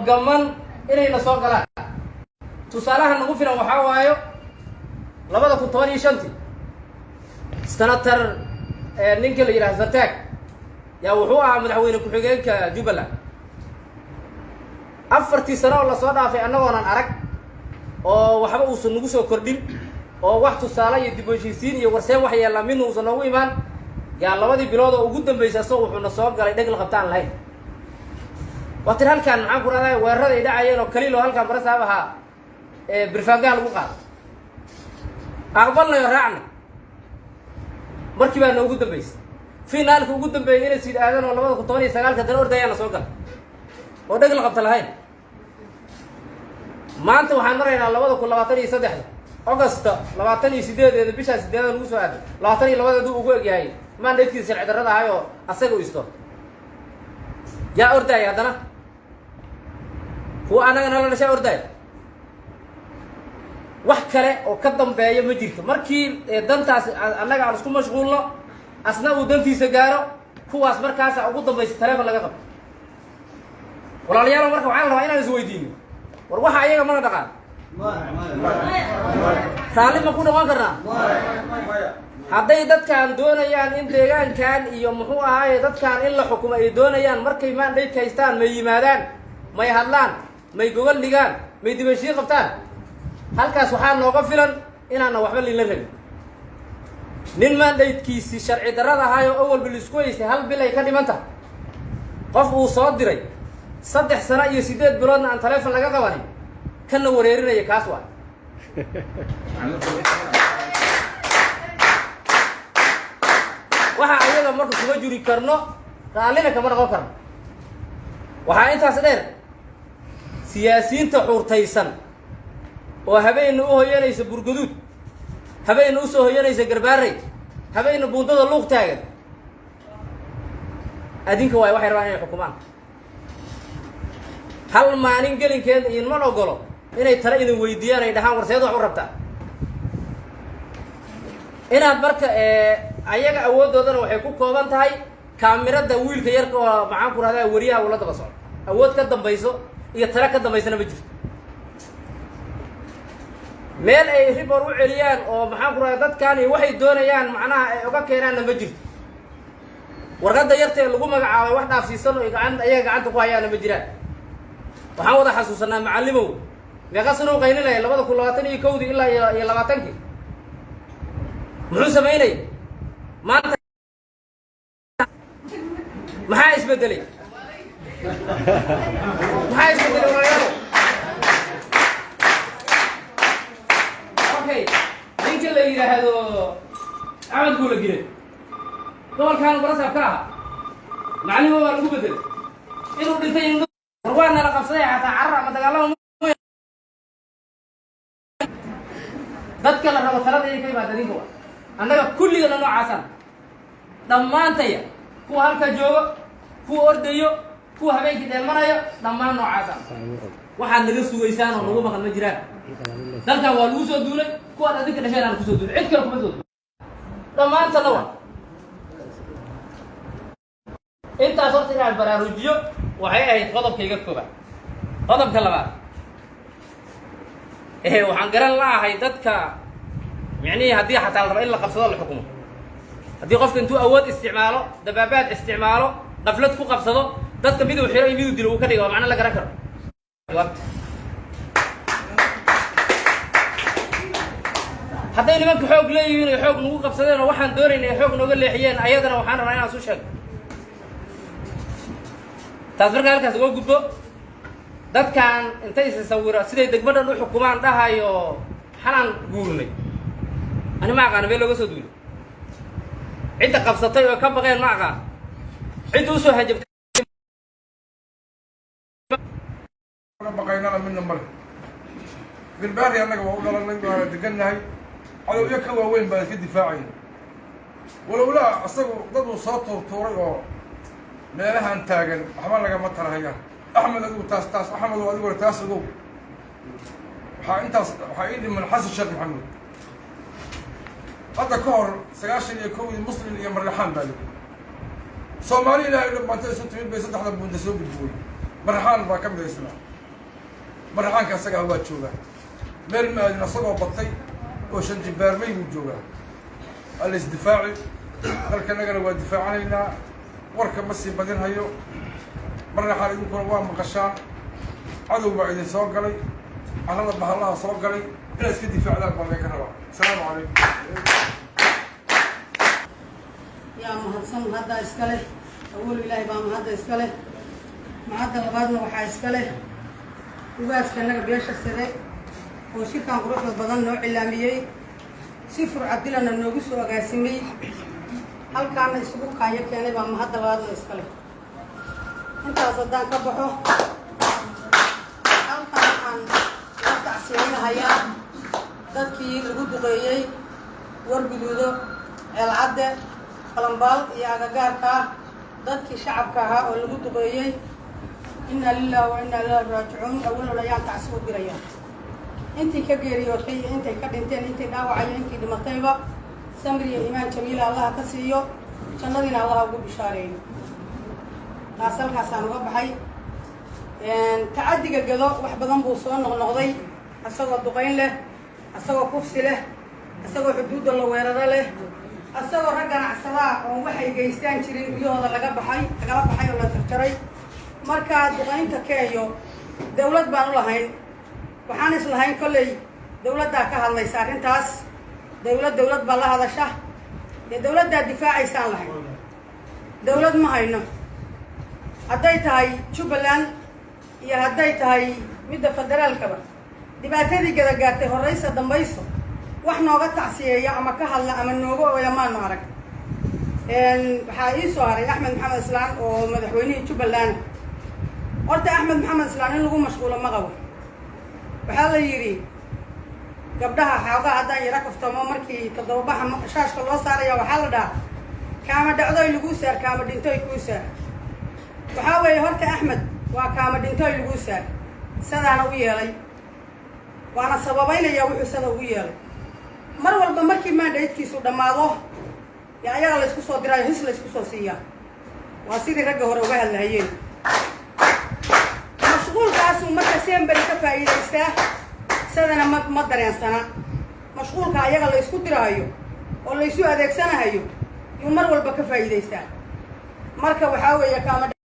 gaman inay la soo galaan tusaalaha nagu filan waxa waayo 2015 senator ninka la yiraahdo Zataag yaa wuxuu ahaa madaxweyne ku xigeenka Jubbaland afartii sano la soo dhaafay annagoonan arag oo waxba uu nagu soo kordhin oo wax tusaale iyo dib u heshiisiin iyo warseen wax yeela minuu soo nagu imaan yaa labadii bilood oo ugu dambeysay wuxuu na soo galay dhag la qabtaan lahayn waqti halkan maxaan ku raadayay weerarada ay dhacayeen oo kaliya halkan barasaabaha birfaangaal ugu qaad aqbalna raacna markii baa noogu dambeysay finaalka ugu dambeeyay inay sid aadan oo 2019 ka dan ordayana soo gal oo dhag la qabta lahayn maanta waxaan maraynaa 2023 August 28 bisha 8 lagu soo aaday 22 ugu egyahay mandatekiisa sharci darrada ahayo asaga u isto yaa orday hadana kuwa anagana la dhashay orday wax kale oo ka dambeeyo ma jirto markii dantaas annaga aan isku mashquulno asna uu dantiisa gaaro kuwaas markaas ugu dambeysay telefoon laga qabto walaalayaal marka waxaan rabaa inaan is weydiino war waxa ayaga mana dhaqaan taalima ku dhaqan karnaa hadday dadkaan doonayaan in deegaankan iyo muxuu ahaay dadkaan in la xukumo ay doonayaan markay mandate haystaan may yimaadaan may hadlaan may gogol dhigaan may dibashiin qabtaan halkaas waxaa nooga filan inaana waxba lila rabin nin mandate-kiisi sharci darrada ahaay oo awal bil isku haystay hal bil ay ka dhimanta qof uu soo diray 3 sano iyo 8 biloodna aan telefoon laga qabanin kana wareerinaya kaas waa waxa ayaga marka kuma juri karno raalina kama noqon karno waxa intaas dheer siyaasiyiinta xurtaysan oo habeen u hoyanaysa burguduud habeen u soo hoyanaysa garbaarey habeen buundada luuq taagan adinka waxay rabaan inay xukumaan hal maalin gelinkeed in ma ogolo inay tala idin weydiiyaan ay dhahaan warseed wax u rabtaa inaad marka ayaga awoodoodana waxay ku kooban tahay kaamirada wiilka yarka oo maxaan ku raadaya wariyaha ula daba socdo awood ka dambayso iyo tala ka dambaysana ma jirto meel ay ribor u celiyaan oo maxaan ku raadaya dadkaan waxay doonayaan macnaha ay uga keenaan ma jirto warqadda yarta ee lagu magacaabay wax dhaafsiisan oo ayaga gacanta ku hayaan ma jiraan waxaan wada xasuusanaa macallimow meeqa sano qaylinay 2021 ilaa iyo 20 muxuu sameeyay maanta maxaa isbedelay walaalayaal okay ninka la yiraahdo Ahmed Guule Gire gobolkan barasaab ka ah macallimo waa lagu bedelay inuu dhintay warwaana la qabsaday xataa carra ama dagaalamo dadka la rabo talada ay ka yimaadeen ninka annaga kulligana noocaasan dhammaantaya kuwa halka jooga kuwa ordayo kuwa habeenkii dheelmanayo dhammaan noocaasan waxaad naga sugaysaan oo nagu maqan ma jiraan dalkan waa lagu soo duulay kuwaad adinka dhasheen aan ku soo duulay cid kale kuma soo duulay dhammaantana waa intaas horta inaan baraarujiyo waxay ahayd qodobkayga koobaad qodobka labaad waxaan garan laahay dadka يعني هدي حتى الربع إلا قبضة الحكومة هدي قفك أنتوا أود استعماله دبابات استعماله قفلتكوا قبضة ضد كميدو حيرة يميدو دلو كده ومعنا لك ركر حتى إني ما كحوق لي حوق نقول قبضة وحن دوري إني حوق نقول لي حيان أيضا وحنا رأينا سوشك تذكر قالك هسقول قبضة ضد كان أنت يسوي سيد دقمنا نروح حكومة عندها يو حنان قولني أنا ما أقان بيلو قصو دولي عدة قبصتي وكم بغير ما أقان عدة وسو هجب بقينا من المرة في الباري أنا قبل الله دقلنا هاي على يكوا وين بقى دفاعي ولو لا أصلا ضد صوت طوري ما لها انتاجن حمل لك مطر هيا أحمد أبو تاس أحمد أبو تاس أبو حقيقي من حسن الشيخ محمد هذا كور سجاشن يكون مسلم يمر رحان بالك Soomaaliya ilaahay dhib maanta isu timid bay saddex bundesoo gudbooy marxaan baa ka midaysanaa marxaanka asaga waa joogaa meel maadin asagoo batay oo shan jibaarmay buu joogaa alla isdifaaci dalkanagana waa difaacanaynaa warka ma sii badin hayo marraxaan idinkuna waa maqashaan cadow baa idin soo galay carrada bahallaha soo galay inaad iska difaacdaan baa laga rabaa asalaamu calaykum yaa mahadsan hadda iska leh awal ilaahay baa mahadda iska leh mahadda labaadna waxaa iska leh ugaaska naga beesha sare oo shirkan quruxda badan noo cilaamiyey si furcadilana noogu soo agaasimay halkaana isugu kaayo keenay baa mahadda labaadna iska leh intaas haddaan ka baxo halkan waxaan la tacsiinahayaa dadkii lagu duqeeyey warguduudo ceelcadde qalambaal iyo agagaarka dadkii shacabka ahaa oo lagu duqeeyey inna lillahi wa inna ilaihi raajicuun awalan ayaan tacsi u diraya intii ka geeriyootay iyo intay ka dhinteen intii dhaawacayo intii dhimatayba samri iyo iimaan jamiila allaha ka siiyo jannadiina allaha ugu bishaareeyo taas halkaasaan uga baxay tacaddiga gado wax badan buu soo noqnoqday isagoo duqayn leh isagoo kufsi leh isagoo xuduudda la weeraro leh isagoo rag ganacsadaa oo waxay geystaan jirin guryahooda lagala baxay oo la jarjaray markaa duqaynta keenyo dawlad baan u lahayn waxaan is lahayn kolley dawladdaa ka hadlaysa arrintaas dawlad baa la hadasha dee dawladdaa difaacaysaan lahayn dawlad ma hayno hadday tahay jubbaland iyo hadday tahay midda federaalkaba dhibaatadii gadagaartay horraysa dambayso wax nooga tacsiyeeya ama ka hadla ama nooga ooya maanu arag waxaa ii soo haray axmed maxamed islaan oo madaxweynihii jubbaland horta axmed maxamed islaan in lagu mashquulo ma qabo waxaa la yidhi gabdhaha xoogaa haddaan yaro kaftamo markii toddobabaxa shaashka loo saaraya waxaa la dhahaa kaama dhacdoy laguu saar kaama dhintoy kuu saar waxaa weeye horta axmed waa kaama dhintoy laguu saar sadaana u yeelay waana sababaynayaa wuxuu sada ugu yeelay mar walba markii maandhaydkiisu dhammaado ee ayaga laysku soo diraayo his laysku soo siiyaa waa sidii ragga hore uga hadlahayeen mashquulkaasuu marka semberi ka faa'iidaystaa sadana ma dareensana mashquulka ayaga laysku diraayo oo laysu adeegsanahayo yuu mar walba ka faa'iidaystaa marka waxaa weeye kaama